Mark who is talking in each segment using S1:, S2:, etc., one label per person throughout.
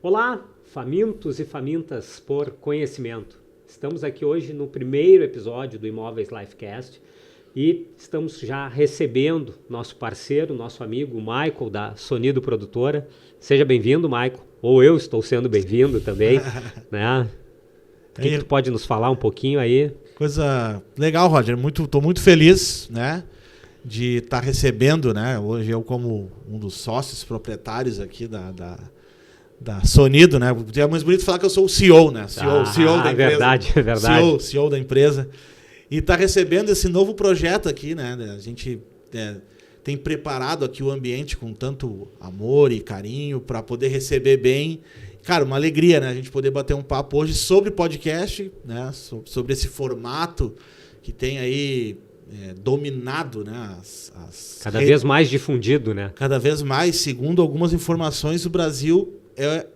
S1: Olá, famintos e famintas por conhecimento. Estamos aqui hoje no primeiro episódio do Imóveis Lifecast e estamos já recebendo nosso parceiro, nosso amigo Michael da Sonido Produtora. Seja bem-vindo, Michael. Ou eu estou sendo bem-vindo também, né? O que tu pode nos falar um pouquinho aí?
S2: Coisa legal, Roger. Estou muito feliz, né, de estar recebendo, né? Hoje eu como um dos sócios proprietários aqui da Sonido, né? É mais bonito falar que eu sou o CEO, né? CEO da empresa.
S1: É verdade.
S2: CEO da empresa. E está recebendo esse novo projeto aqui, né? A gente tem preparado aqui o ambiente com tanto amor e carinho para poder receber bem. Cara, uma alegria, né? A gente poder bater um papo hoje sobre podcast, né? Sobre esse formato que tem aí dominado, né?
S1: Cada vez mais difundido, né?
S2: Cada vez mais, segundo algumas informações, o Brasil é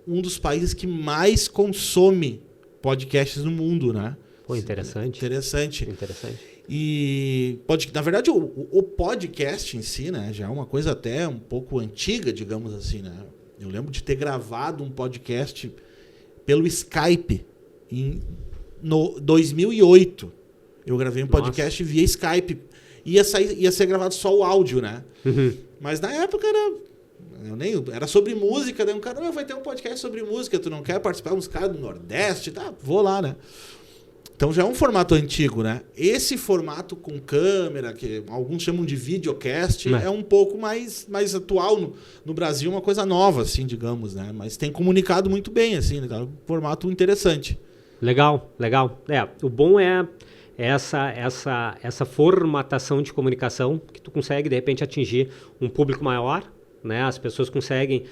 S2: um dos países que mais consome podcasts no mundo, né?
S1: Pô, interessante.
S2: Interessante.
S1: Interessante.
S2: E, na verdade, o podcast em si, né, já é uma coisa até um pouco antiga, digamos assim, né? Eu lembro de ter gravado um podcast pelo Skype no 2008. Eu gravei um podcast via Skype. Ia ser gravado só o áudio, né?
S1: Uhum.
S2: Mas na época era sobre música. Daí um cara, vai ter um podcast sobre música, tu não quer participar? Uns caras do Nordeste? Tá, vou lá, né? Então já é um formato antigo, né? Esse formato com câmera, que alguns chamam de videocast, é um pouco mais atual no Brasil, uma coisa nova, assim, digamos, né? Mas tem comunicado muito bem, assim, né? Um formato interessante.
S1: Legal. O bom é essa formatação de comunicação que tu consegue, de repente, atingir um público maior, né? As pessoas conseguem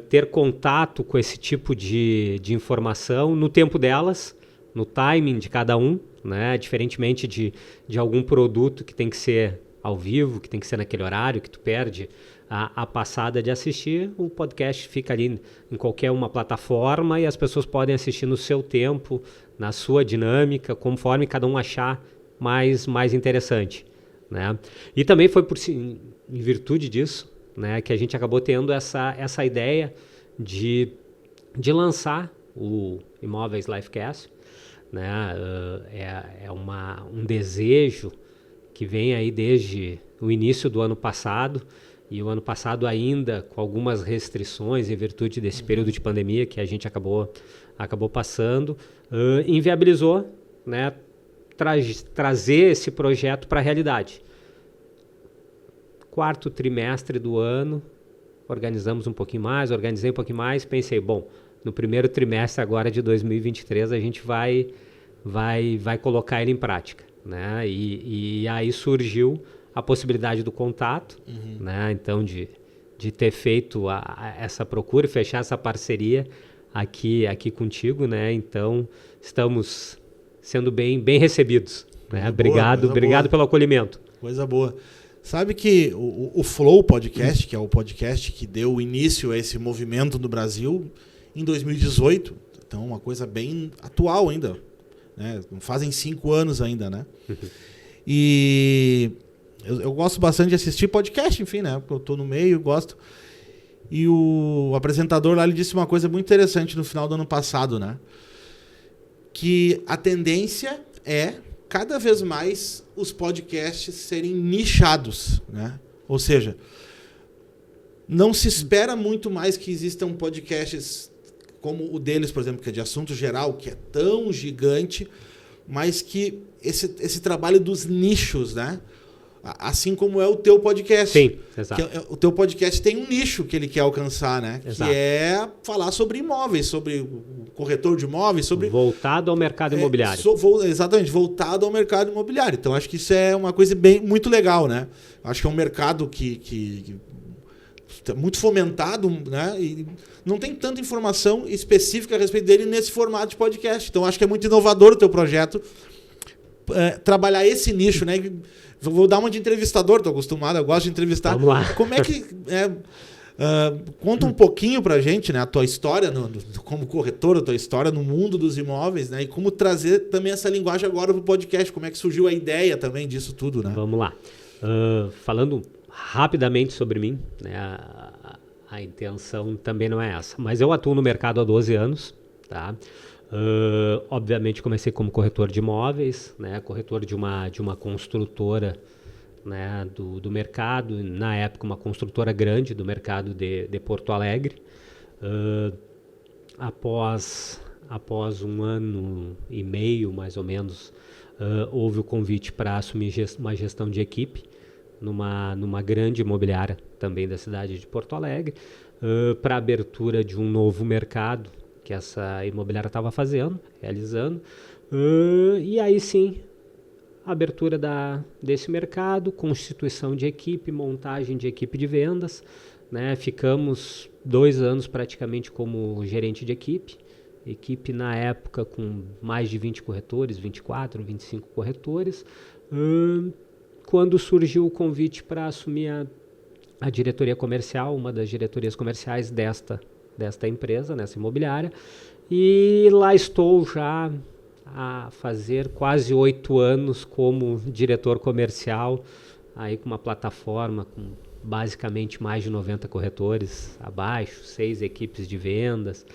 S1: ter contato com esse tipo de informação no tempo delas, no timing de cada um, né? Diferentemente de algum produto que tem que ser ao vivo, que tem que ser naquele horário, que tu perde a passada de assistir, o podcast fica ali em qualquer uma plataforma e as pessoas podem assistir no seu tempo, na sua dinâmica, conforme cada um achar mais interessante, né? E também foi em virtude disso, né, que a gente acabou tendo essa ideia de lançar o Imóveis Lifecast, né? Um desejo que vem aí desde o início do ano passado, e o ano passado ainda com algumas restrições em virtude desse período de pandemia que a gente acabou passando, inviabilizou, né, trazer esse projeto para a realidade. Quarto trimestre do ano, organizei um pouquinho mais, pensei, bom, no primeiro trimestre agora de 2023 a gente vai colocar ele em prática, né? E aí surgiu a possibilidade do contato, né? Então de ter feito essa procura e fechar essa parceria aqui contigo, né? Então estamos sendo bem recebidos, né? Obrigado pelo acolhimento.
S2: Coisa boa. Sabe que o Flow Podcast, que é o podcast que deu início a esse movimento no Brasil, em 2018, então uma coisa bem atual ainda, né? Fazem 5 anos ainda, né? E eu gosto bastante de assistir podcast, enfim, né? Porque eu tô no meio, gosto. E o apresentador lá, ele disse uma coisa muito interessante no final do ano passado, né? Que a tendência é cada vez mais os podcasts serem nichados, né? Ou seja, não se espera muito mais que existam podcasts como o deles, por exemplo, que é de assunto geral, que é tão gigante, mas que esse trabalho dos nichos, né? Assim como é o teu podcast.
S1: Sim, exato.
S2: O teu podcast tem um nicho que ele quer alcançar, né?
S1: Exato.
S2: Que é falar sobre imóveis, sobre o corretor de imóveis, sobre...
S1: Voltado ao mercado imobiliário.
S2: Exatamente, voltado ao mercado imobiliário. Então, acho que isso é uma coisa muito legal, né? Acho que é um mercado que muito fomentado, né? E não tem tanta informação específica a respeito dele nesse formato de podcast. Então, acho que é muito inovador o teu projeto trabalhar esse nicho, né? Vou dar uma de entrevistador, estou acostumado, eu gosto de entrevistar.
S1: Vamos lá.
S2: Como é que... conta um pouquinho pra gente, né, a tua história como corretor, a tua história no mundo dos imóveis, né? E como trazer também essa linguagem agora pro podcast. Como é que surgiu a ideia também disso tudo, né?
S1: Vamos lá. Falando rapidamente sobre mim, né? a intenção também não é essa. Mas eu atuo no mercado há 12 anos, tá? Obviamente comecei como corretor de imóveis, né? Corretor de uma construtora, né? do mercado, na época uma construtora grande do mercado de Porto Alegre. Após 1 ano e meio, mais ou menos, houve o convite para assumir uma gestão de equipe numa grande imobiliária também da cidade de Porto Alegre, para a abertura de um novo mercado que essa imobiliária estava realizando, e aí sim, abertura desse mercado, constituição de equipe, montagem de equipe de vendas, né? Ficamos 2 anos praticamente como gerente de equipe na época com mais de 20 corretores, 24, 25 corretores, quando surgiu o convite para assumir a diretoria comercial, uma das diretorias comerciais desta empresa, nessa imobiliária, e lá estou já a fazer quase 8 anos como diretor comercial, aí com uma plataforma com basicamente mais de 90 corretores abaixo, 6 equipes de vendas,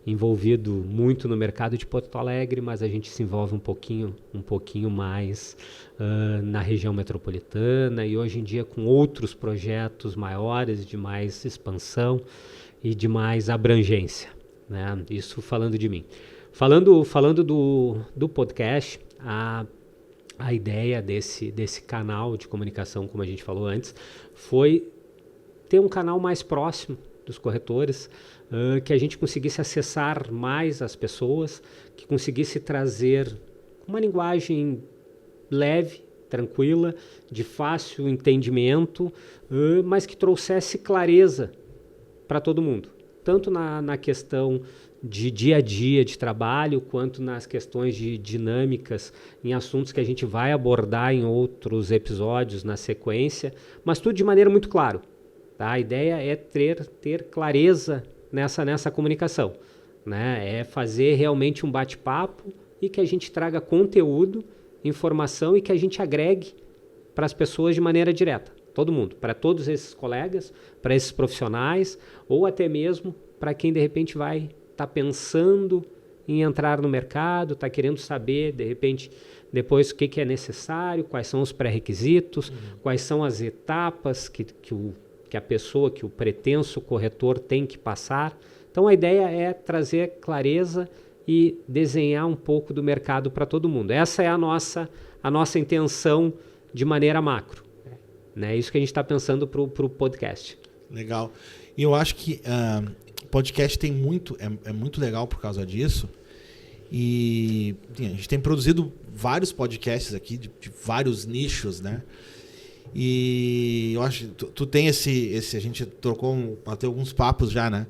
S1: envolvido muito no mercado de Porto Alegre, mas a gente se envolve um pouquinho mais na região metropolitana e hoje em dia com outros projetos maiores, de mais expansão e de mais abrangência, né? Isso falando de mim. Falando do podcast, a ideia desse canal de comunicação, como a gente falou antes, foi ter um canal mais próximo dos corretores, que a gente conseguisse acessar mais as pessoas, que conseguisse trazer uma linguagem leve, tranquila, de fácil entendimento, mas que trouxesse clareza para todo mundo, tanto na questão de dia a dia de trabalho, quanto nas questões de dinâmicas em assuntos que a gente vai abordar em outros episódios na sequência, mas tudo de maneira muito clara. Tá? A ideia é ter clareza nessa comunicação, né? É fazer realmente um bate-papo e que a gente traga conteúdo, informação e que a gente agregue para as pessoas de maneira direta, todo mundo, para todos esses colegas, para esses profissionais ou até mesmo para quem de repente vai estar pensando em entrar no mercado, está querendo saber de repente depois o que é necessário, quais são os pré-requisitos, quais são as etapas que a pessoa, que o pretenso corretor tem que passar. Então a ideia é trazer clareza e desenhar um pouco do mercado para todo mundo. Essa é a nossa intenção de maneira macro. Né? Isso que a gente está pensando para o podcast.
S2: Legal. E eu acho que podcast tem é muito legal por causa disso. E a gente tem produzido vários podcasts aqui de vários nichos, né? E eu acho que tu tem esse a gente trocou até alguns papos já, né?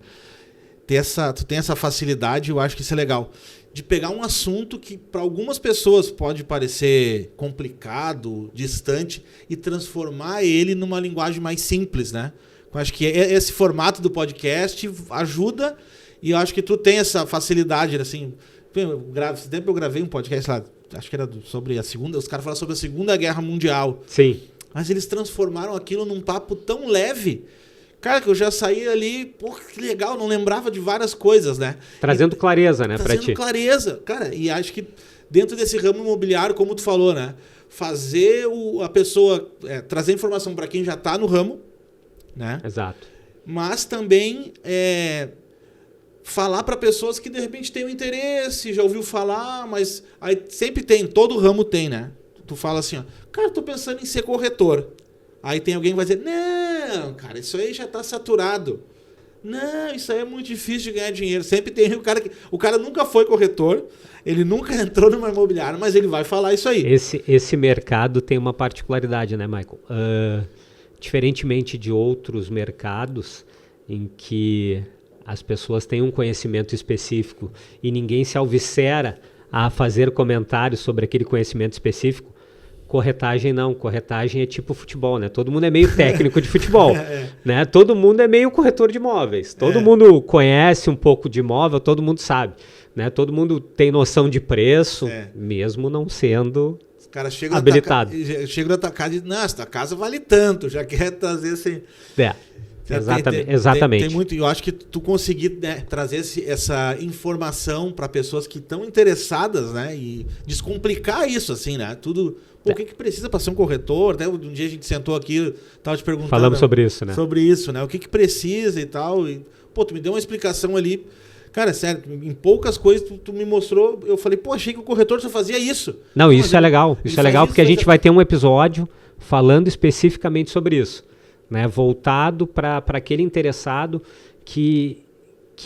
S2: Tu tem essa facilidade, eu acho que isso é legal, de pegar um assunto que para algumas pessoas pode parecer complicado, distante, e transformar ele numa linguagem mais simples, né? Eu acho que esse formato do podcast ajuda, e eu acho que tu tem essa facilidade, assim. Esse tempo eu gravei um podcast lá, acho que era sobre os caras falaram sobre a Segunda Guerra Mundial.
S1: Sim.
S2: Mas eles transformaram aquilo num papo tão leve, cara, que eu já saí ali, pô, que legal, não lembrava de várias coisas, né?
S1: Trazendo clareza, né, pra ti.
S2: Trazendo clareza, cara, e acho que dentro desse ramo imobiliário, como tu falou, né? Fazer a pessoa, trazer informação para quem já tá no ramo, né?
S1: Exato.
S2: Mas também falar para pessoas que de repente têm um interesse, já ouviu falar, mas aí sempre tem, todo ramo tem, né? Tu fala assim, ó, cara, tô pensando em ser corretor. Aí tem alguém que vai dizer, não, cara, isso aí já tá saturado. Não, isso aí é muito difícil de ganhar dinheiro. Sempre tem o cara nunca foi corretor, ele nunca entrou numa imobiliária, mas ele vai falar isso aí.
S1: Esse mercado tem uma particularidade, né, Michael? Diferentemente de outros mercados em que as pessoas têm um conhecimento específico e ninguém se alvicera a fazer comentários sobre aquele conhecimento específico, corretagem não. Corretagem é tipo futebol, né? Todo mundo é meio técnico de futebol, né? Todo mundo é meio corretor de imóveis. Todo mundo conhece um pouco de imóvel, todo mundo sabe, né? Todo mundo tem noção de preço, mesmo não sendo habilitado.
S2: Chega na tua casa e diz, nossa, tua casa vale tanto, já quer trazer assim...
S1: Exatamente.
S2: Tem muito, eu acho que tu conseguir, né, trazer essa informação para pessoas que estão interessadas, né, e descomplicar isso, assim, né? Tudo. Pô, o que precisa para ser um corretor? Até um dia a gente sentou aqui, tava te perguntando.
S1: Falamos sobre isso, né?
S2: Sobre isso, né? O que precisa e tal. E, pô, tu me deu uma explicação ali. Cara, sério, em poucas coisas tu me mostrou. Eu falei, pô, achei que o corretor só fazia isso.
S1: Não, isso é legal. Isso é legal porque a gente vai ter um episódio falando especificamente sobre isso, né? Voltado para aquele interessado que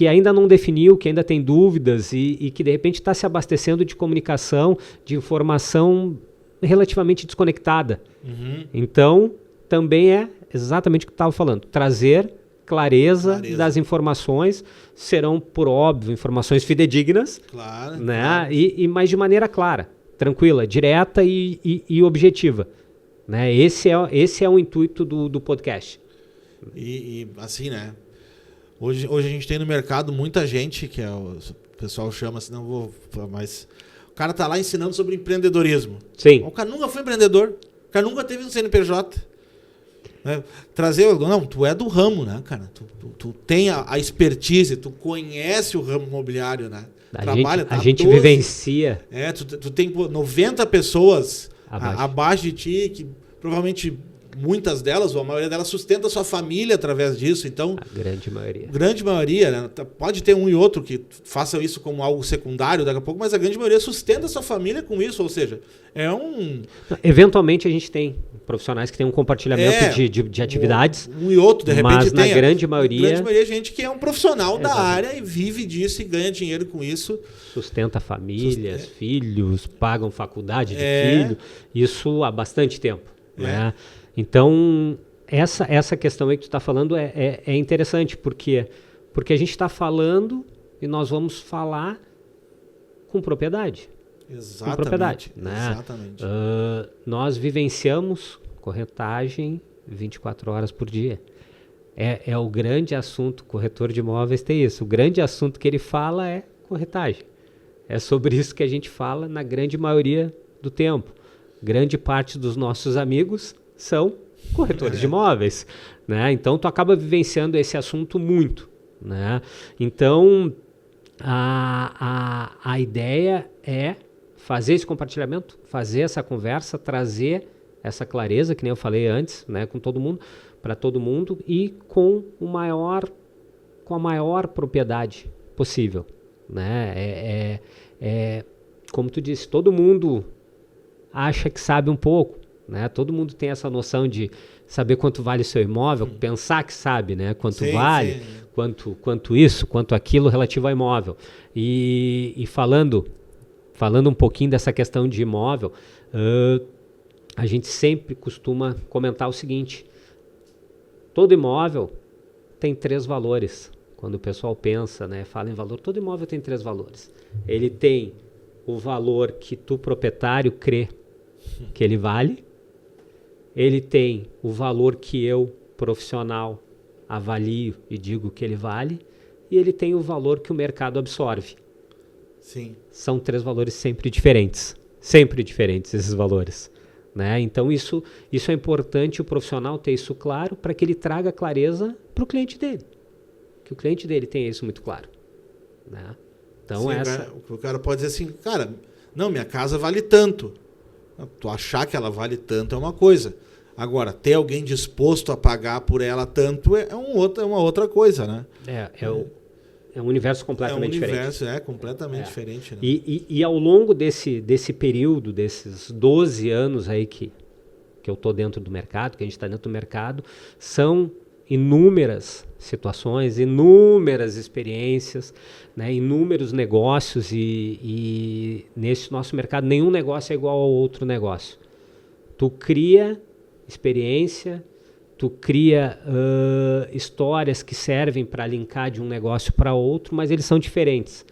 S1: ainda não definiu, que ainda tem dúvidas e que de repente está se abastecendo de comunicação, de informação relativamente desconectada. Uhum. Então, também é exatamente o que eu estava falando. Trazer clareza das informações, serão, por óbvio, informações fidedignas,
S2: claro,
S1: né?
S2: Claro.
S1: Mas de maneira clara, tranquila, direta e objetiva. Né? Esse é o intuito do podcast.
S2: E assim, né? Hoje a gente tem no mercado muita gente que o pessoal chama assim, não vou, mas o cara tá lá ensinando sobre empreendedorismo.
S1: Sim.
S2: O cara nunca foi empreendedor, o cara nunca teve um CNPJ. Né? Não, tu é do ramo, né, cara? Tu tem a expertise, tu conhece o ramo imobiliário, né?
S1: A gente vivencia.
S2: Tu tem 90 pessoas abaixo de ti, que provavelmente muitas delas, ou a maioria delas, sustenta a sua família através disso. Então,
S1: a grande maioria.
S2: Grande maioria, né? Pode ter um e outro que façam isso como algo secundário daqui a pouco, mas a grande maioria sustenta a sua família com isso. Ou seja,
S1: eventualmente a gente tem profissionais que têm um compartilhamento de atividades.
S2: Um e outro, de repente,
S1: mas na grande maioria
S2: é gente que é um profissional da área e vive disso e ganha dinheiro com isso.
S1: Sustenta famílias, filhos, pagam faculdade de filho. Isso há bastante tempo. Né? Então, essa questão aí que tu está falando é interessante, porque a gente está falando e nós vamos falar com propriedade.
S2: Exatamente.
S1: Com propriedade, né?
S2: Exatamente.
S1: Nós vivenciamos corretagem 24 horas por dia. É o grande assunto, corretor de imóveis tem isso. O grande assunto que ele fala é corretagem. É sobre isso que a gente fala na grande maioria do tempo. Grande parte dos nossos amigos são corretores de imóveis, né? Então tu acaba vivenciando esse assunto muito, né? Então a ideia é fazer esse compartilhamento, fazer essa conversa, trazer essa clareza, que nem eu falei antes, né, com todo mundo, para todo mundo e com a maior propriedade possível, né? Como tu disse, todo mundo acha que sabe um pouco, né? Todo mundo tem essa noção de saber quanto vale o seu imóvel, pensar que sabe, né? Quanto vale, quanto isso, quanto aquilo relativo ao imóvel. E falando um pouquinho dessa questão de imóvel, a gente sempre costuma comentar o seguinte: todo imóvel tem 3 valores. Quando o pessoal pensa, né, fala em valor, todo imóvel tem 3 valores. Ele tem o valor que tu, proprietário, crê que ele vale. Ele tem o valor que eu, profissional, avalio e digo que ele vale. E ele tem o valor que o mercado absorve.
S2: Sim.
S1: São 3 valores sempre diferentes esses valores, né? Então isso é importante o profissional ter isso claro para que ele traga clareza para o cliente dele, que o cliente dele tenha isso muito claro, né? Então
S2: o cara pode dizer assim, cara, não, minha casa vale tanto. Tu achar que ela vale tanto é uma coisa. Agora, ter alguém disposto a pagar por ela tanto é uma outra coisa, né?
S1: É um universo completamente diferente.
S2: Completamente diferente. Né?
S1: E ao longo desse período, desses 12 anos aí que eu estou dentro do mercado, que a gente está dentro do mercado, são inúmeras situações, inúmeras experiências, né, inúmeros negócios e nesse nosso mercado nenhum negócio é igual ao outro negócio. Tu cria experiência, tu cria histórias que servem para linkar de um negócio para outro, mas eles são diferentes.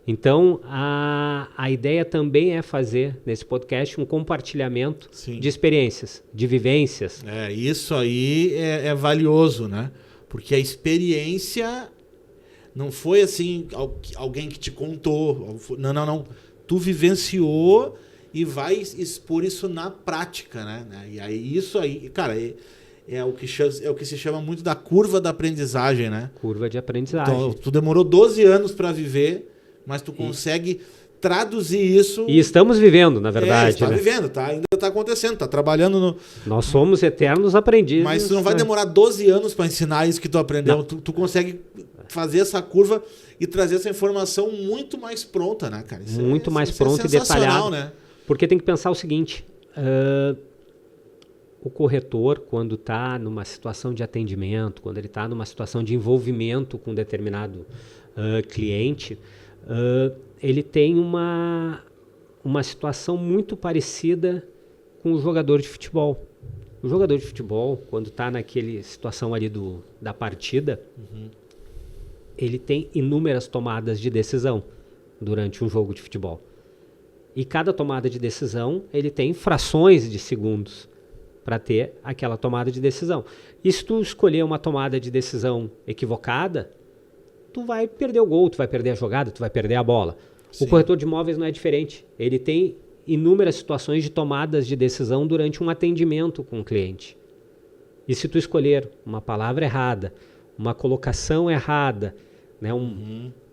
S1: Então, a ideia também é fazer, nesse podcast, um compartilhamento de experiências, de vivências.
S2: Isso aí é valioso, né? Porque a experiência não foi assim, alguém que te contou. Não. Tu vivenciou e vai expor isso na prática, né? E aí, isso aí, cara, é o que se chama muito da curva da aprendizagem, né?
S1: Curva de aprendizagem.
S2: Então, tu demorou 12 anos para viver, mas tu consegue traduzir isso...
S1: E estamos vivendo, na verdade.
S2: Está vivendo, ainda está acontecendo, está trabalhando no...
S1: Nós somos eternos aprendizes.
S2: Mas tu não vai demorar 12 anos para ensinar isso que tu aprendeu. Tu consegue fazer essa curva e trazer essa informação muito mais pronta, né, cara? Isso
S1: muito mais pronta e detalhada.
S2: Né?
S1: Porque tem que pensar o seguinte... o corretor, quando está numa situação de atendimento, quando ele está numa situação de envolvimento com um determinado cliente, ele tem uma situação muito parecida com o jogador de futebol. O jogador de futebol, quando está naquela situação ali da partida, ele tem inúmeras tomadas de decisão durante um jogo de futebol. E cada tomada de decisão, ele tem frações de segundos para ter aquela tomada de decisão. E se tu escolher uma tomada de decisão equivocada, tu vai perder o gol, tu vai perder a jogada, tu vai perder a bola. Sim. O corretor de imóveis não é diferente. Ele tem inúmeras situações de tomadas de decisão durante um atendimento com o cliente. E se tu escolher uma palavra errada, uma colocação errada, né,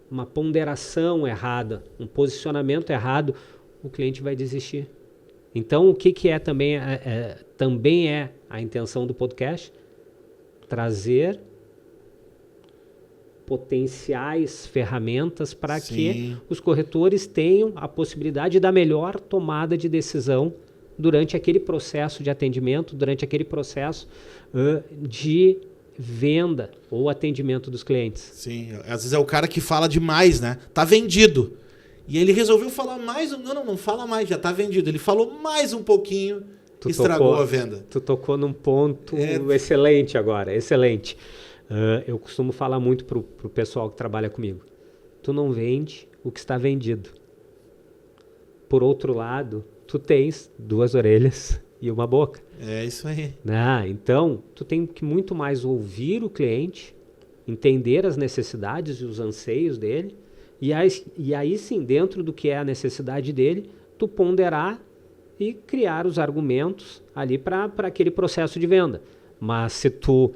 S1: uma ponderação errada, um posicionamento errado, o cliente vai desistir. Então, o que é também a intenção do podcast? Trazer potenciais ferramentas para que os corretores tenham a possibilidade da melhor tomada de decisão durante aquele processo de atendimento, durante aquele processo de venda ou atendimento dos clientes.
S2: Sim, às vezes é o cara que fala demais, né? Tá vendido. E ele resolveu falar mais... Não fala mais, já está vendido. Ele falou mais um pouquinho e estragou a venda.
S1: Tu tocou num ponto excelente agora, excelente. Eu costumo falar muito pro pessoal que trabalha comigo. Tu não vende o que está vendido. Por outro lado, tu tens 2 orelhas e uma boca.
S2: É isso aí.
S1: Então, tu tem que muito mais ouvir o cliente, entender as necessidades e os anseios dele, e aí sim, dentro do que é a necessidade dele, tu ponderar e criar os argumentos ali para aquele processo de venda. Mas se tu,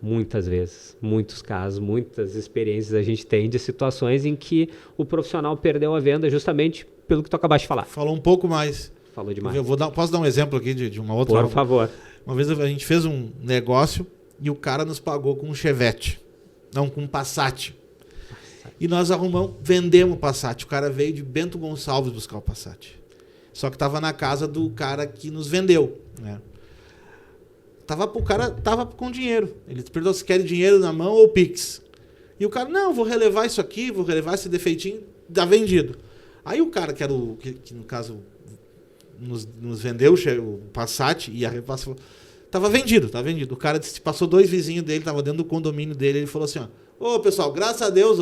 S1: muitas vezes, muitos casos, muitas experiências a gente tem de situações em que o profissional perdeu a venda justamente pelo que tu acabaste de falar.
S2: Falou um pouco mais.
S1: Falou demais.
S2: Posso dar um exemplo aqui de uma outra...
S1: Por favor.
S2: Uma vez a gente fez um negócio e o cara nos pagou com um Chevette. Não, com um Passat. E nós vendemos o Passat. O cara veio de Bento Gonçalves buscar o Passat. Só que estava na casa do cara que nos vendeu, né? O cara tava com dinheiro. Ele perguntou se quer dinheiro na mão ou Pix. E o cara, não, vou relevar isso aqui, vou relevar esse defeitinho, tá vendido. Aí o cara, que era que no caso nos vendeu o Passat, e a repassa falou, tava vendido. O cara disse, passou 2 vizinhos dele, tava dentro do condomínio dele, ele falou assim, ó, pessoal, graças a Deus,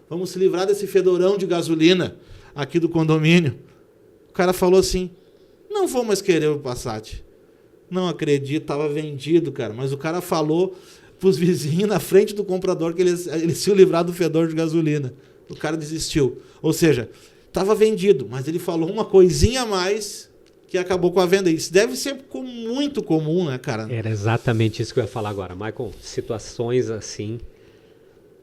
S2: vamos se livrar desse fedorão de gasolina aqui do condomínio. O cara falou assim, não vou mais querer o Passat. Não acredito, tava vendido, cara. Mas o cara falou pros vizinhos na frente do comprador que eles se livrar do fedor de gasolina. O cara desistiu. Ou seja, tava vendido, mas ele falou uma coisinha a mais que acabou com a venda. Isso deve ser muito comum, né, cara?
S1: Era exatamente isso que eu ia falar agora. Michael, situações assim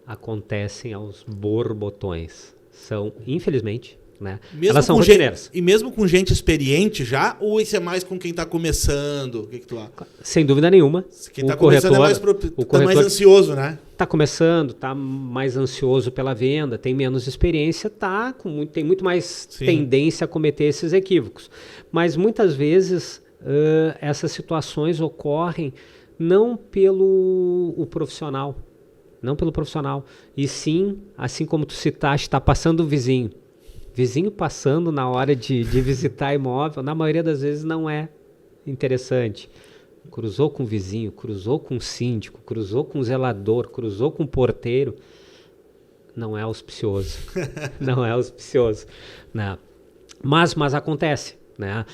S1: acontecem aos borbotões. São, infelizmente, né? Elas são rotineiras.
S2: E mesmo com gente experiente já, ou isso é mais com quem está começando? O que tu acha?
S1: Sem dúvida nenhuma.
S2: Quem está começando tá mais ansioso, né?
S1: Está começando, está mais ansioso pela venda, tem menos experiência, tem muito mais tendência a cometer esses equívocos. Mas muitas vezes essas situações ocorrem não pelo profissional, e sim, assim como tu citaste, está passando o vizinho. Vizinho passando na hora de visitar imóvel, na maioria das vezes não é interessante. Cruzou com o vizinho, cruzou com o síndico, cruzou com o zelador, cruzou com o porteiro, não é auspicioso. Não é auspicioso. Né? Mas acontece. Né?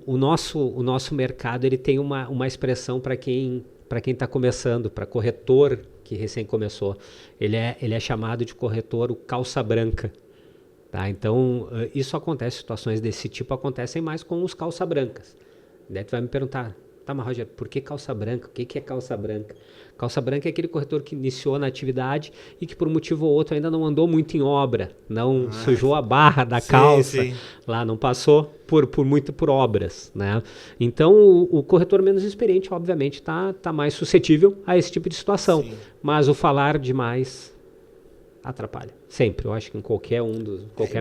S1: O nosso mercado ele tem uma expressão para quem está começando, para corretor que recém começou. Ele é chamado de corretor o calça branca. Tá? Então, isso acontece, situações desse tipo acontecem mais com os calça brancas. Daí tu vai me perguntar, Tá, mas Roger, por que calça branca? O que é calça branca? Calça branca é aquele corretor que iniciou na atividade e que por um motivo ou outro ainda não andou muito em obra, não sujou a barra da calça, lá não passou por obras, né? Então o corretor menos experiente, obviamente, tá mais suscetível a esse tipo de situação, mas o falar demais atrapalha, sempre. Eu acho que em qualquer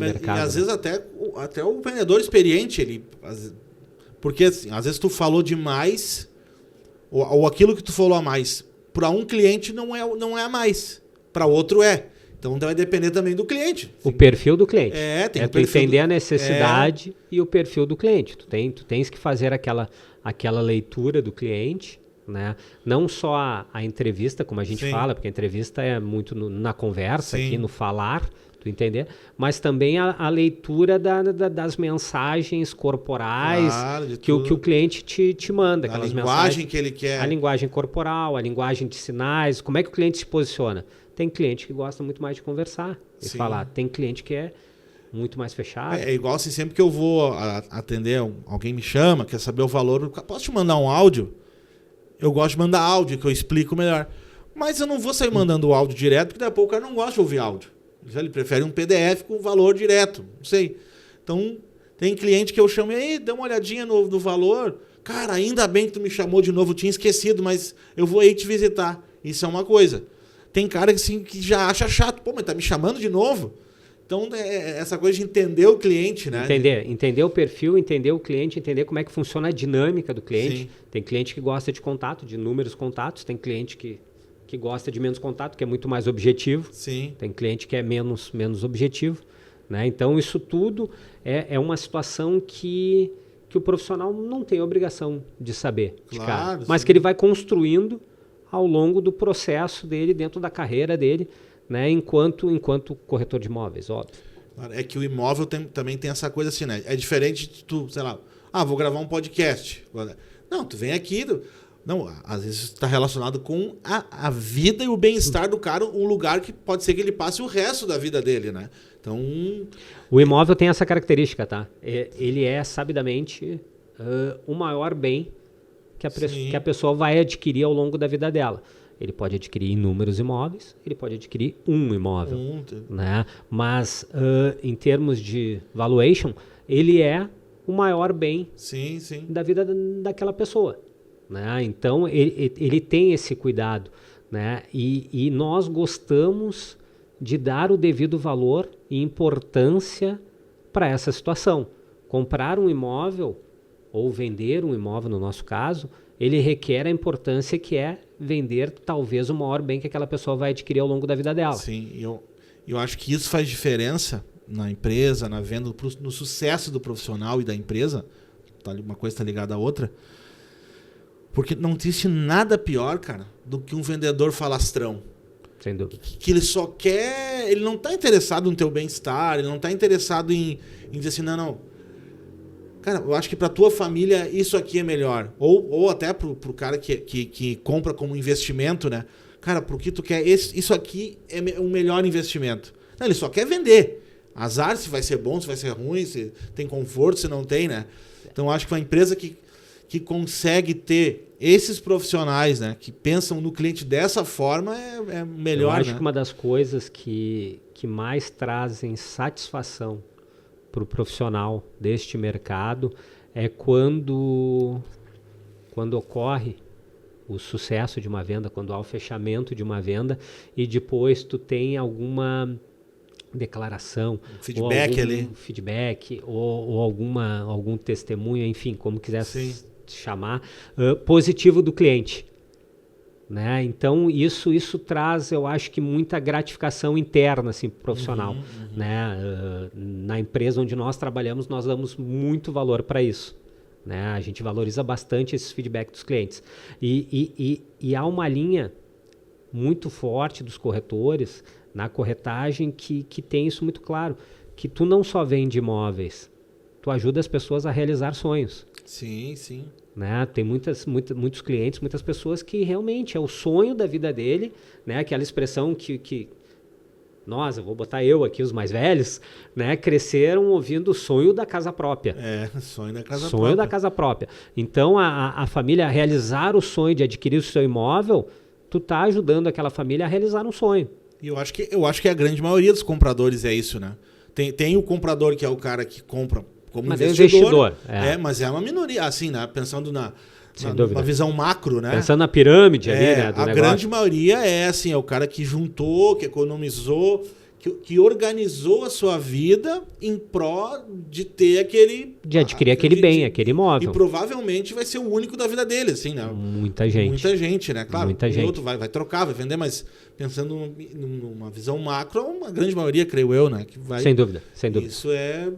S1: mercado.
S2: E às vezes até o vendedor experiente, porque assim, às vezes tu falou demais, ou aquilo que tu falou a mais, para um cliente não é a mais, para outro é. Então vai depender também do cliente.
S1: O perfil do cliente.
S2: Tem o
S1: tu entender a necessidade e o perfil do cliente. Tu tens que fazer aquela leitura do cliente, né? Não só a entrevista, como a gente fala, porque a entrevista é muito na conversa, aqui no falar, tu entender, mas também a leitura das mensagens corporais que o cliente te manda.
S2: A linguagem que ele quer.
S1: A linguagem corporal, a linguagem de sinais, como é que o cliente se posiciona. Tem cliente que gosta muito mais de conversar e falar. Tem cliente que é muito mais fechado.
S2: É igual assim, sempre que eu vou atender, alguém me chama, quer saber o valor, posso te mandar um áudio? Eu gosto de mandar áudio, que eu explico melhor. Mas eu não vou sair mandando o áudio direto, porque daqui a pouco o cara não gosta de ouvir áudio. Ele prefere um PDF com valor direto. Não sei. Então, tem cliente que eu chamo e aí, dá uma olhadinha no valor. Cara, ainda bem que tu me chamou de novo, eu tinha esquecido, mas eu vou aí te visitar. Isso é uma coisa. Tem cara assim, que já acha chato. Pô, mas tá me chamando de novo? Então, essa coisa de entender o cliente, né?
S1: Entender o perfil, entender o cliente, entender como é que funciona a dinâmica do cliente. Sim. Tem cliente que gosta de contato, de inúmeros contatos. Tem cliente que gosta de menos contato, que é muito mais objetivo.
S2: Sim.
S1: Tem cliente que é menos objetivo. Né? Então, isso tudo é uma situação que o profissional não tem obrigação de saber de cara, mas que ele vai construindo ao longo do processo dele, dentro da carreira dele, né? enquanto corretor de imóveis, óbvio.
S2: É que o imóvel também tem essa coisa assim, né? É diferente de tu, sei lá, vou gravar um podcast. Não, tu vem aqui... Não, às vezes está relacionado com a vida e o bem-estar do cara, um lugar que pode ser que ele passe o resto da vida dele, né? Então...
S1: O imóvel tem essa característica, tá? Ele é, sabidamente, o maior bem que a pessoa vai adquirir ao longo da vida dela. Ele pode adquirir inúmeros imóveis, ele pode adquirir um imóvel. Né? Mas, em termos de valuation, ele é o maior bem da vida daquela pessoa. Né? Então, ele tem esse cuidado. Né? E nós gostamos de dar o devido valor e importância para essa situação. Comprar um imóvel, ou vender um imóvel, no nosso caso, ele requer a importância que é vender talvez o maior bem que aquela pessoa vai adquirir ao longo da vida dela.
S2: Sim, eu acho que isso faz diferença na empresa, na venda, no sucesso do profissional e da empresa. Uma coisa está ligada à outra. Porque não existe nada pior, cara, do que um vendedor falastrão.
S1: Sem dúvida.
S2: Que ele só quer... Ele não está interessado no teu bem-estar, ele não está interessado em dizer assim, não. Cara, eu acho que para tua família isso aqui é melhor. Ou até pro cara que compra como investimento, né? Cara, pro que tu quer, isso aqui é um melhor investimento. Não, ele só quer vender. Azar se vai ser bom, se vai ser ruim, se tem conforto, se não tem, né? Então eu acho que uma empresa que consegue ter esses profissionais, né, que pensam no cliente dessa forma é melhor.
S1: Eu acho que uma das coisas que mais trazem satisfação para o profissional deste mercado é quando ocorre o sucesso de uma venda, quando há o fechamento de uma venda e depois tu tem alguma declaração, feedback ou algum testemunho, enfim, como quiser chamar, positivo do cliente. Né? Então, isso traz, eu acho que muita gratificação interna assim, profissional. Né? Na empresa onde nós trabalhamos, nós damos muito valor para isso. Né? A gente valoriza bastante esses feedbacks dos clientes. E há uma linha muito forte dos corretores na corretagem que tem isso muito claro, que tu não só vende imóveis, tu ajuda as pessoas a realizar sonhos.
S2: Sim, sim.
S1: Né? Tem muitos clientes, muitas pessoas que realmente é o sonho da vida dele, né? Aquela expressão que eu vou botar eu aqui, os mais velhos, né, cresceram ouvindo o sonho da casa própria.
S2: Sonho da casa
S1: Sonho
S2: própria.
S1: da casa própria. Então, a família realizar o sonho de adquirir o seu imóvel, tu tá ajudando aquela família a realizar um sonho.
S2: E eu acho que a grande maioria dos compradores é isso, né? Tem o comprador que é o cara que compra como investidor. Mas é uma minoria, assim, né? Pensando numa visão macro, né?
S1: Pensando na pirâmide ali, né, do
S2: a
S1: negócio.
S2: grande maioria é o cara que juntou, que economizou, que organizou a sua vida em pró de ter
S1: de adquirir aquele bem, aquele imóvel.
S2: E provavelmente vai ser o único da vida dele, assim, né?
S1: Muita gente,
S2: né? Claro, outro vai trocar, vai vender, mas pensando numa visão macro, uma grande maioria, creio eu, né? Que vai...
S1: Sem dúvida.
S2: Isso é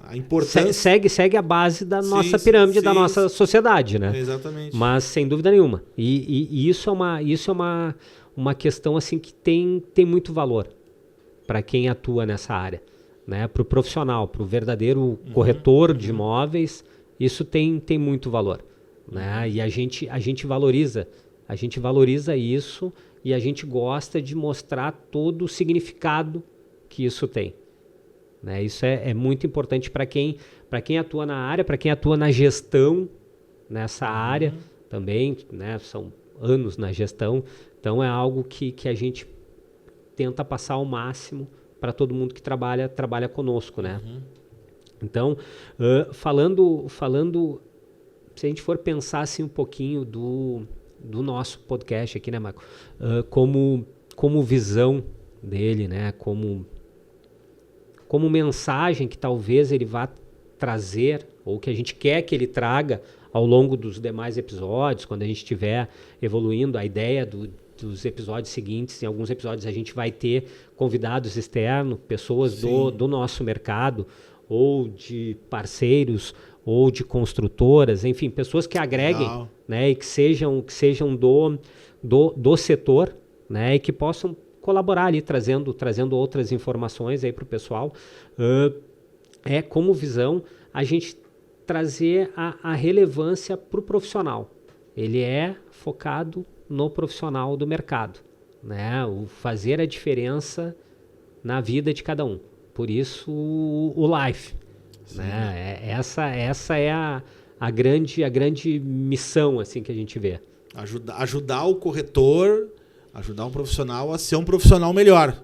S2: a importância...
S1: Segue a base da nossa pirâmide, da nossa sociedade, né?
S2: Exatamente.
S1: Mas sem dúvida nenhuma. E isso é uma questão assim que tem muito valor para quem atua nessa área, né? Para o profissional, para o verdadeiro corretor de imóveis, isso tem muito valor, né? E a gente valoriza isso e a gente gosta de mostrar todo o significado que isso tem, né? Isso é muito importante para quem atua na área, para quem atua na gestão nessa área também, né? São anos na gestão, então é algo que a gente tenta passar ao máximo para todo mundo que trabalha conosco, né? Então, falando, se a gente for pensar assim um pouquinho do nosso podcast aqui, né, Marco? Como visão dele, né? Como mensagem que talvez ele vá trazer, ou que a gente quer que ele traga ao longo dos demais episódios, quando a gente estiver evoluindo a ideia dos episódios seguintes. Em alguns episódios a gente vai ter convidados externos, pessoas do nosso mercado, ou de parceiros, ou de construtoras, enfim, pessoas que agreguem, né, e que sejam do setor, né, e que possam colaborar ali, trazendo outras informações aí para o pessoal. Como visão a gente trazer a relevância para o profissional. Ele é focado no profissional do mercado, né? O fazer a diferença na vida de cada um. Por isso o Life, né? Essa é a grande missão assim que a gente vê.
S2: Ajudar o corretor, ajudar um profissional a ser um profissional melhor,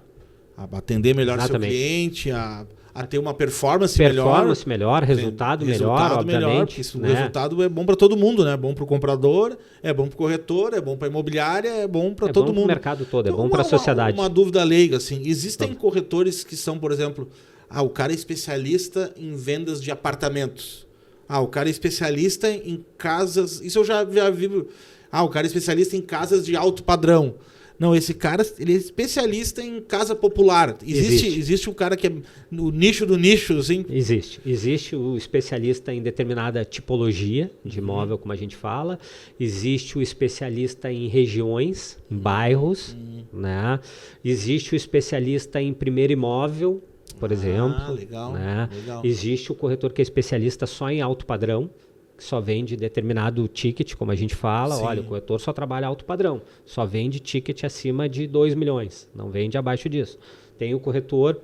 S2: a atender melhor seu cliente, a ter uma performance
S1: melhor, resultado melhor, obviamente.
S2: Porque o resultado é bom para todo mundo, né? É bom para o comprador, é bom para o corretor, é bom para a imobiliária, é bom para todo mundo. É bom para o
S1: mercado todo, é bom para a sociedade.
S2: Uma dúvida leiga, assim. Existem corretores que são, por exemplo, o cara é especialista em vendas de apartamentos. O cara é especialista em casas... Isso eu já vi. O cara é especialista em casas de alto padrão. Não, esse cara, ele é especialista em casa popular. Existe um cara que é no nicho do nicho, assim?
S1: Existe o especialista em determinada tipologia de imóvel, como a gente fala. Existe o especialista em regiões, em bairros, né? Existe o especialista em primeiro imóvel, por exemplo.
S2: Legal,
S1: né?
S2: Legal.
S1: Existe o corretor que é especialista só em alto padrão, que só vende determinado ticket, como a gente fala. Sim. Olha, o corretor só trabalha alto padrão, só vende ticket acima de 2 milhões, não vende abaixo disso. Tem o corretor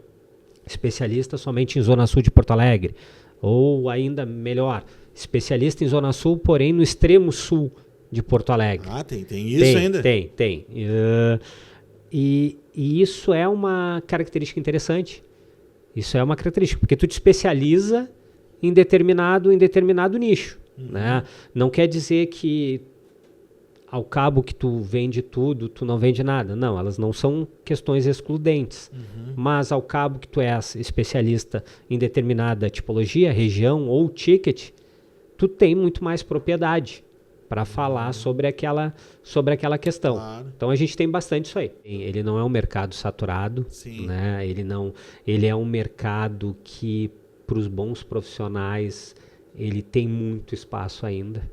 S1: especialista somente em Zona Sul de Porto Alegre, ou ainda melhor, especialista em Zona Sul, porém no extremo sul de Porto Alegre.
S2: Tem isso ainda?
S1: Tem. E isso é uma característica interessante. Isso é uma característica, porque tu te especializa em determinado nicho. Né? Não quer dizer que ao cabo que tu vende tudo, tu não vende nada. Não, elas não são questões excludentes. Mas ao cabo que tu és especialista em determinada tipologia, região ou ticket, tu tem muito mais propriedade para falar sobre aquela questão.
S2: Claro.
S1: Então a gente tem bastante isso aí. Ele não é um mercado saturado, né? Ele é um mercado que, para os bons profissionais, ele tem muito espaço ainda,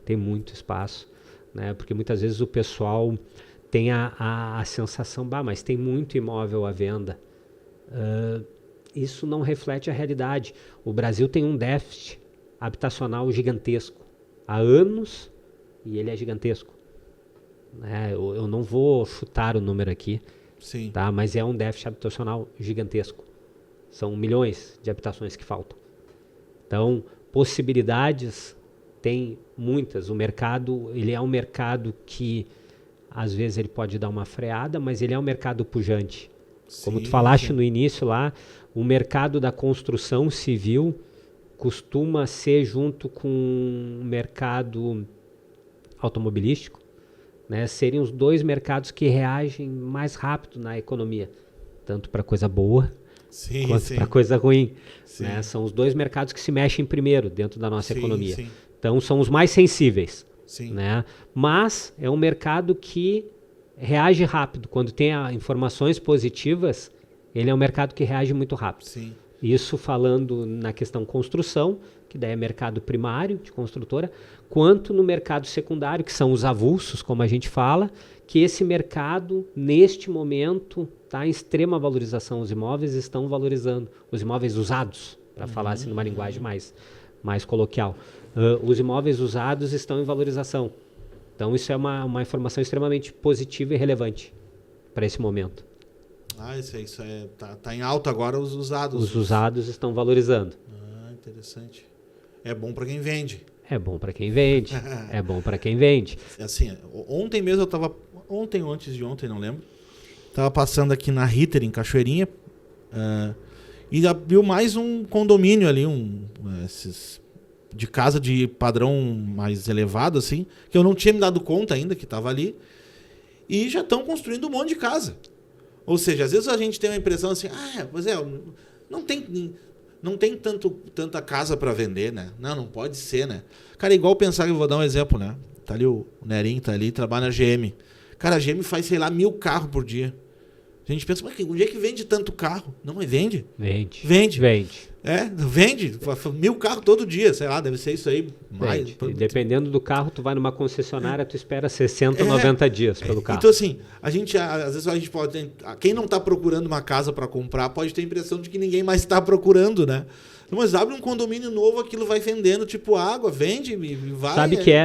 S1: né? Porque muitas vezes o pessoal tem a sensação, mas tem muito imóvel à venda. Isso não reflete a realidade. O Brasil tem um déficit habitacional gigantesco há anos, e ele é gigantesco. Né? Eu não vou chutar o número aqui,
S2: Sim.
S1: Tá? Mas é um déficit habitacional gigantesco. São milhões de habitações que faltam. Então, possibilidades tem muitas. O mercado, ele é um mercado que, às vezes, ele pode dar uma freada, mas ele é um mercado pujante. Como tu falaste no início lá, o mercado da construção civil costuma ser junto com o mercado automobilístico, né? Seriam os dois mercados que reagem mais rápido na economia, tanto para coisa boa quanto para coisa ruim. Né? São os dois mercados que se mexem primeiro dentro da nossa economia.
S2: Sim.
S1: Então são os mais sensíveis.
S2: Sim.
S1: Né? Mas é um mercado que reage rápido. Quando tem informações positivas, ele é um mercado que reage muito rápido.
S2: Sim.
S1: Isso falando na questão construção, que daí é mercado primário de construtora, quanto no mercado secundário, que são os avulsos, como a gente fala, que esse mercado, neste momento, está em extrema valorização. Os imóveis estão valorizando. Os imóveis usados, para falar assim numa linguagem mais coloquial. Os imóveis usados estão em valorização. Então, isso é uma informação extremamente positiva e relevante para esse momento.
S2: Isso é tá em alta agora os usados.
S1: Os usados estão valorizando.
S2: Interessante. É bom para quem vende.
S1: É bom para quem vende. É bom para quem vende.
S2: Assim, ontem mesmo eu estava... Ontem ou antes de ontem, não lembro. Estava passando aqui na Ritter, em Cachoeirinha. E abriu mais um condomínio ali, esses de casa de padrão mais elevado, assim, que eu não tinha me dado conta ainda que estava ali. E já estão construindo um monte de casa. Ou seja, às vezes a gente tem uma impressão assim, não tem tanta casa para vender, né? Não pode ser, né? Cara, igual pensar, eu vou dar um exemplo, né? Tá ali o Nerinho, tá ali, trabalha na GM. Cara, a GM faz, sei lá, 1.000 carros por dia. A gente pensa, mas onde é que vende tanto carro? Não, mas vende.
S1: Vende.
S2: Vende. Vende. 1.000 carros todo dia, sei lá, deve ser isso aí. Mais.
S1: E dependendo do carro, tu vai numa concessionária, tu espera 60, 90 dias pelo carro.
S2: Então, assim, às vezes a gente pode... Quem não está procurando uma casa para comprar pode ter a impressão de que ninguém mais está procurando, né? Mas abre um condomínio novo, aquilo vai vendendo tipo água, vende e vai...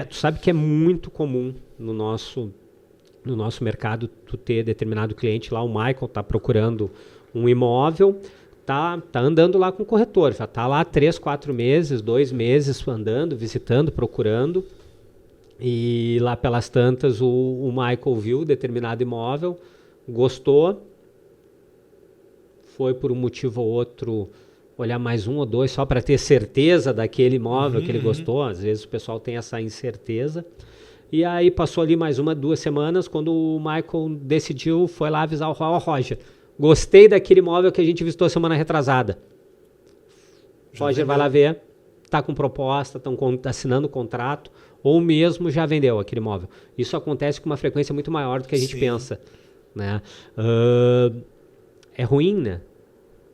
S1: Tu sabe que é muito comum no nosso mercado tu ter determinado cliente lá, o Michael tá procurando um imóvel, tá andando lá com o corretor, já tá lá 3, 4 meses, 2 meses andando, visitando, procurando, e lá pelas tantas o Michael viu determinado imóvel, gostou, foi por um motivo ou outro olhar mais um ou dois só para ter certeza daquele imóvel que ele gostou. Às vezes o pessoal tem essa incerteza. E aí passou ali mais 1, 2 semanas, quando o Michael decidiu, foi lá avisar o Roger. Gostei daquele imóvel que a gente visitou semana retrasada. Roger vai lá ver, tá com proposta, estão assinando o contrato, ou mesmo já vendeu aquele imóvel. Isso acontece com uma frequência muito maior do que a gente pensa. Né? É ruim, né?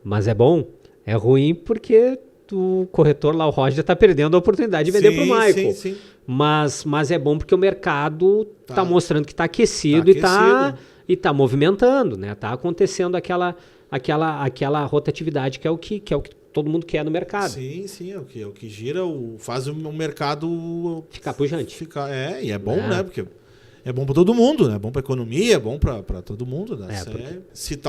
S1: Mas é bom. É ruim porque o corretor lá, o Roger, está perdendo a oportunidade de vender para o Michael. Sim. Mas é bom porque o mercado está mostrando que está aquecido, e está movimentando, né? Está acontecendo aquela rotatividade que é o que todo mundo quer no mercado.
S2: Sim, é o que gira, faz o mercado
S1: ficar pujante.
S2: E é bom, né? Porque é bom para todo mundo, né? É bom para a economia, é bom para todo mundo. Né? Se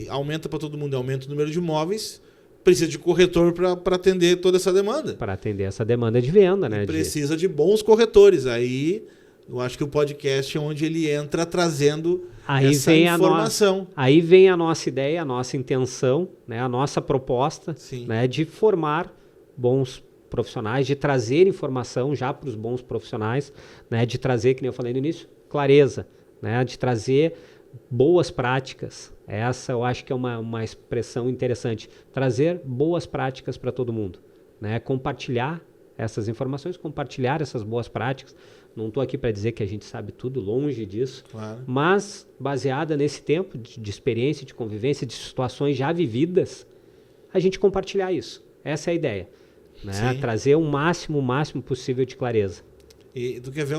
S2: aumenta para todo mundo, aumenta o número de imóveis, precisa de corretor para atender toda essa demanda.
S1: Para atender essa demanda de venda, né?
S2: Precisa de bons corretores. Aí eu acho que o podcast é onde ele entra trazendo essa informação.
S1: Aí vem a nossa ideia, a nossa intenção, né? A nossa proposta, né? De formar bons profissionais, de trazer informação já para os bons profissionais, né? De trazer, que nem eu falei no início, clareza, né? De trazer boas práticas. Essa eu acho que é uma expressão interessante. Trazer boas práticas para todo mundo, né? Compartilhar essas informações, compartilhar essas boas práticas. Não estou aqui para dizer que a gente sabe tudo, longe disso, mas baseada nesse tempo de experiência, de convivência, de situações já vividas, a gente compartilhar isso. Essa é a ideia, né? Trazer o máximo possível de clareza.
S2: E tu quer ver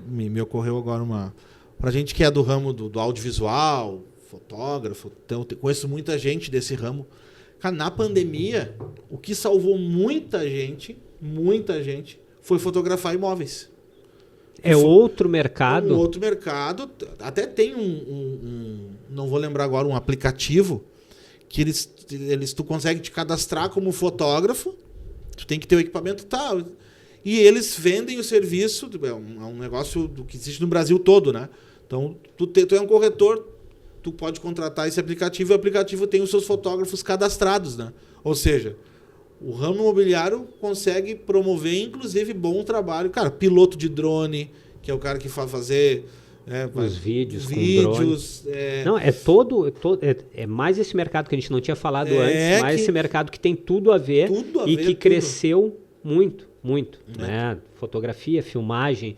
S2: me ocorreu agora pra gente que é do ramo do audiovisual, fotógrafo, então conheço muita gente desse ramo. Cara, na pandemia, o que salvou muita gente, foi fotografar imóveis.
S1: Outro mercado.
S2: Outro mercado. Até tem um não vou lembrar agora, um aplicativo que tu consegue te cadastrar como fotógrafo, tu tem que ter o equipamento tal, e eles vendem o serviço, é um negócio que existe no Brasil todo, né? Então, tu é um corretor, tu pode contratar esse aplicativo e o aplicativo tem os seus fotógrafos cadastrados, né? Ou seja, o ramo imobiliário consegue promover, inclusive, bom trabalho. Cara, piloto de drone, que é o cara que vai fazer...
S1: os vídeos com drone. Não, é mais esse mercado que a gente não tinha falado antes, mais esse mercado que tem tudo a ver e que cresceu muito, muito. Né? Fotografia, filmagem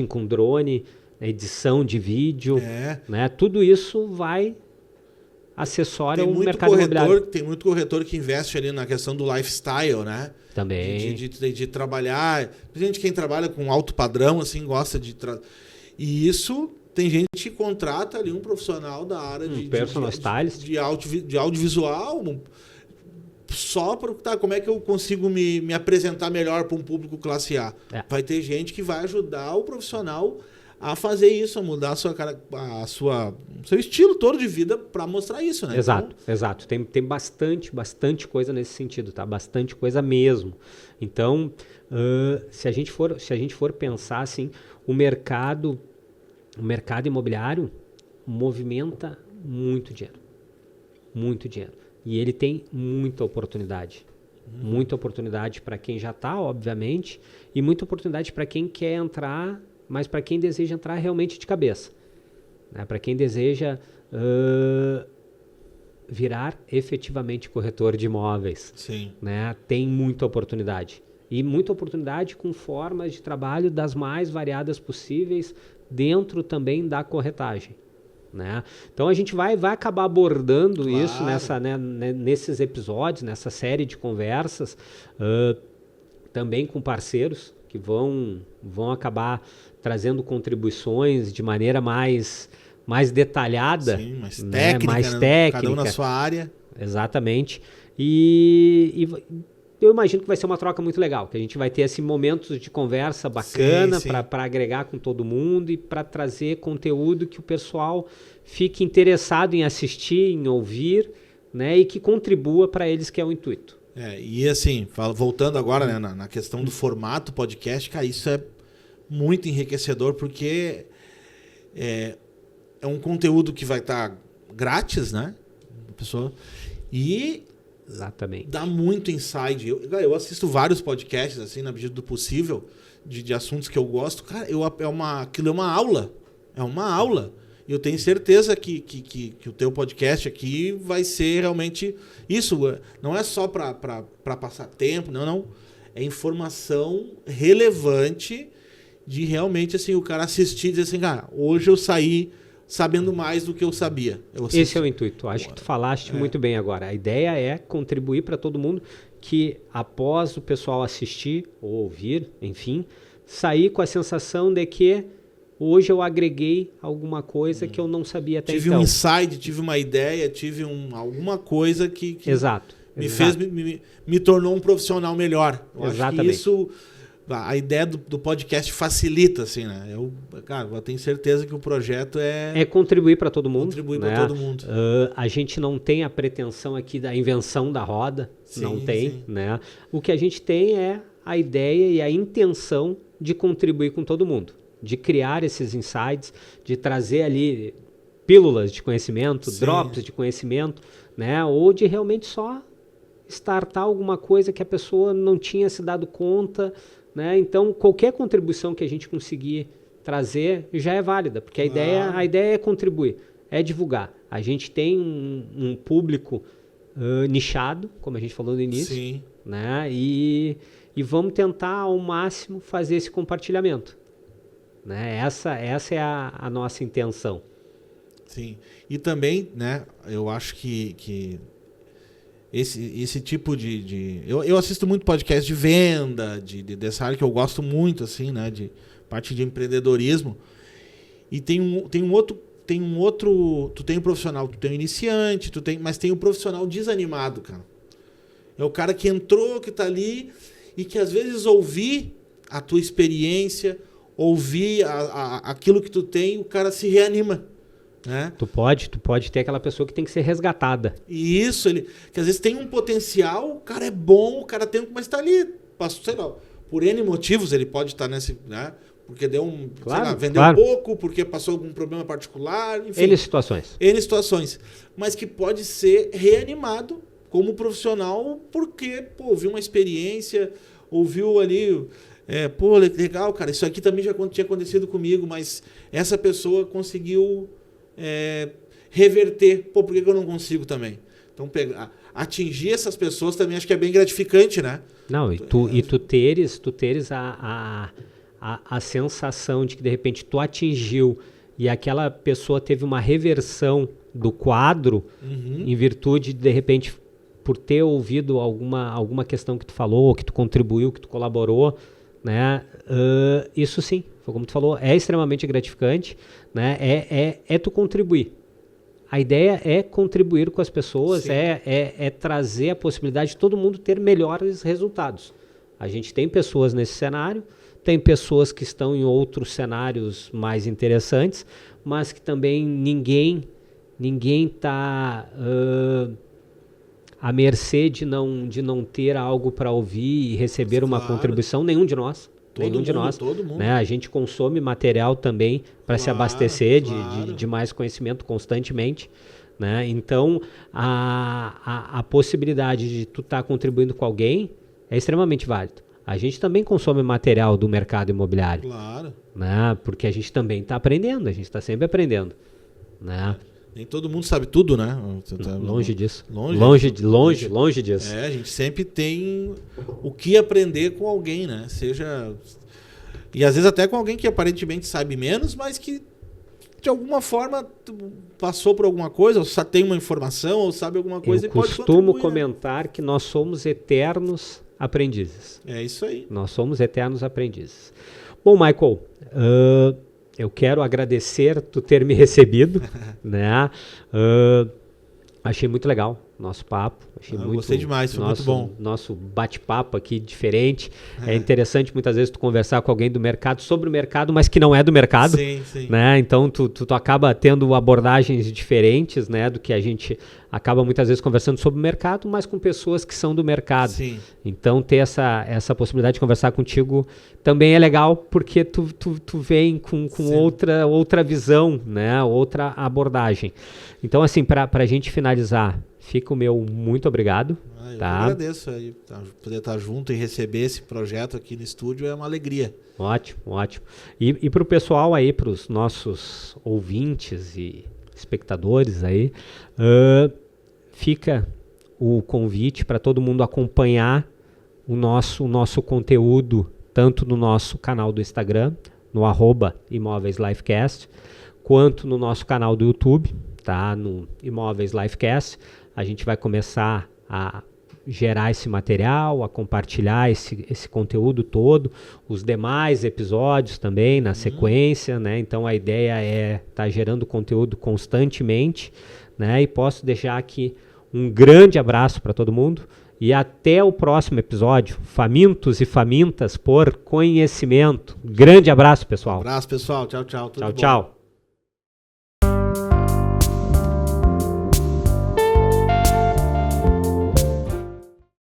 S1: com drone, edição de vídeo, né? Tudo isso vai acessório ao mercado imobiliário.
S2: Tem muito corretor que investe ali na questão do lifestyle, né?
S1: Também.
S2: De trabalhar. Gente, quem trabalha com alto padrão, assim, gosta de... E isso, tem gente que contrata ali um profissional da área de audiovisual, só para como é que eu consigo me apresentar melhor para um público classe A. Vai ter gente que vai ajudar o profissional a fazer isso, a mudar o seu estilo todo de vida para mostrar isso, né?
S1: Exato. Tem bastante coisa nesse sentido, tá? Bastante coisa mesmo. Então, se a gente for pensar assim, o mercado imobiliário movimenta muito dinheiro. Muito dinheiro. E ele tem muita oportunidade. Muita oportunidade para quem já está, obviamente, e muita oportunidade para quem quer entrar, mas para quem deseja entrar realmente de cabeça. Né? Para quem deseja virar efetivamente corretor de imóveis.
S2: Sim.
S1: Né? Tem muita oportunidade. E muita oportunidade com formas de trabalho das mais variadas possíveis dentro também da corretagem. Né? Então a gente vai acabar abordando isso nesses episódios, nessa série de conversas, também com parceiros que vão acabar trazendo contribuições de maneira mais detalhada.
S2: Sim, mais
S1: técnica,
S2: né? Cada um na sua área.
S1: Exatamente. E eu imagino que vai ser uma troca muito legal, que a gente vai ter assim, momentos de conversa bacana para agregar com todo mundo e para trazer conteúdo que o pessoal fique interessado em assistir, em ouvir, né, e que contribua para eles, que é o intuito.
S2: E assim, voltando agora, né, na questão do formato podcast, cara, isso é muito enriquecedor, porque é um conteúdo que vai estar grátis, né? Pessoa, e
S1: exatamente.
S2: Dá muito insight. Eu assisto vários podcasts, assim, na medida do possível, de assuntos que eu gosto. Cara, aquilo é uma aula. É uma aula. E eu tenho certeza que o teu podcast aqui vai ser realmente isso. Não é só para passar tempo, não. É informação relevante de realmente, assim, o cara assistir e dizer assim, cara, hoje eu saí sabendo mais do que eu sabia.
S1: Esse é o intuito. Acho que tu falaste muito bem agora. A ideia é contribuir para todo mundo que, após o pessoal assistir ou ouvir, enfim, sair com a sensação de que hoje eu agreguei alguma coisa que eu não sabia até então.
S2: Tive um insight, tive uma ideia, tive alguma coisa que
S1: Exato.
S2: Me tornou um profissional melhor.
S1: Exatamente.
S2: Acho que isso... A ideia do podcast facilita, assim, né? Eu tenho certeza que o projeto é
S1: contribuir para todo mundo.
S2: Contribuir
S1: né?
S2: para todo mundo.
S1: A gente não tem a pretensão aqui da invenção da roda. Não tem. Né? O que a gente tem é a ideia e a intenção de contribuir com todo mundo. De criar esses insights, de trazer ali pílulas de conhecimento, drops de conhecimento, né? Ou de realmente só startar alguma coisa que a pessoa não tinha se dado conta, né? Então, qualquer contribuição que a gente conseguir trazer já é válida, porque a ideia é contribuir, é divulgar. A gente tem um público nichado, como a gente falou no início, né? E vamos tentar ao máximo fazer esse compartilhamento. Né? Essa é a nossa intenção.
S2: Sim. E também, né, eu acho que esse tipo de... Eu assisto muito podcast de venda, dessa área que eu gosto muito, assim, né? De parte de empreendedorismo. E tem um outro... Tu tem um profissional, tu tem um iniciante, mas tem um profissional desanimado, cara. É o cara que entrou, que tá ali, e que às vezes ouvir a tua experiência, ouvir aquilo que tu tem, o cara se reanima. né?
S1: Tu pode ter aquela pessoa que tem que ser resgatada.
S2: E isso, que às vezes tem um potencial, o cara é bom, o cara tem, mas tá ali, passou, sei lá, por N motivos ele pode estar nesse, né? Porque deu
S1: Claro,
S2: sei lá, vendeu
S1: claro.
S2: pouco, porque passou algum problema particular, enfim.
S1: N situações.
S2: N situações. Mas que pode ser reanimado como profissional porque, pô, ouviu uma experiência, ouviu ali, pô, legal, cara, isso aqui também já tinha acontecido comigo, mas essa pessoa conseguiu reverter. Pô, por que eu não consigo também? Então, atingir essas pessoas também acho que é bem gratificante, né?
S1: Não, e tu teres a sensação de que de repente tu atingiu e aquela pessoa teve uma reversão do quadro em virtude de repente por ter ouvido alguma questão que tu falou, que tu contribuiu, que tu colaborou, né? Isso sim, foi como tu falou, é extremamente gratificante, né? É tu contribuir. A ideia é contribuir com as pessoas, é trazer a possibilidade de todo mundo ter melhores resultados. A gente tem pessoas nesse cenário, tem pessoas que estão em outros cenários mais interessantes, mas que também ninguém está à mercê de não ter algo para ouvir e receber uma contribuição, nenhum de nós.
S2: Todo mundo.
S1: Né? A gente consome material também para se abastecer de mais conhecimento constantemente. Né? Então, a possibilidade de tu estar contribuindo com alguém é extremamente válido. A gente também consome material do mercado imobiliário.
S2: Claro.
S1: Né? Porque a gente também está aprendendo, a gente está sempre aprendendo. Né?
S2: Nem todo mundo sabe tudo, né?
S1: Longe disso. Longe disso.
S2: A gente sempre tem o que aprender com alguém, né? E às vezes até com alguém que aparentemente sabe menos, mas que de alguma forma passou por alguma coisa, ou só tem uma informação, ou sabe alguma coisa.
S1: Eu costumo comentar que nós somos eternos aprendizes.
S2: É isso aí.
S1: Nós somos eternos aprendizes. Bom, Michael, eu quero agradecer tu ter me recebido, né? Achei muito legal nosso papo.
S2: Gostei demais, foi muito bom.
S1: Nosso bate-papo aqui diferente. É interessante muitas vezes tu conversar com alguém do mercado sobre o mercado, mas que não é do mercado.
S2: Sim.
S1: Né? Então tu acaba tendo abordagens diferentes, né, do que a gente acaba muitas vezes conversando sobre o mercado, mas com pessoas que são do mercado.
S2: Sim.
S1: Então ter essa possibilidade de conversar contigo também é legal, porque tu vem com outra visão, né, outra abordagem. Então, assim, para a gente finalizar, fica o meu muito obrigado.
S2: Eu agradeço aí, poder estar junto e receber esse projeto aqui no estúdio é uma alegria.
S1: Ótimo. E para o pessoal aí, para os nossos ouvintes e espectadores aí, fica o convite para todo mundo acompanhar o nosso conteúdo, tanto no nosso canal do Instagram, no @ImóveisLifecast, quanto no nosso canal do YouTube, tá? No Imóveis Lifecast. A gente vai começar a gerar esse material, a compartilhar esse conteúdo todo, os demais episódios também na sequência, né? Então a ideia é estar gerando conteúdo constantemente, né? E posso deixar aqui um grande abraço para todo mundo e até o próximo episódio. Famintos e famintas por conhecimento. Grande abraço, pessoal.
S2: Abraço, pessoal. Tchau.
S1: Tchau.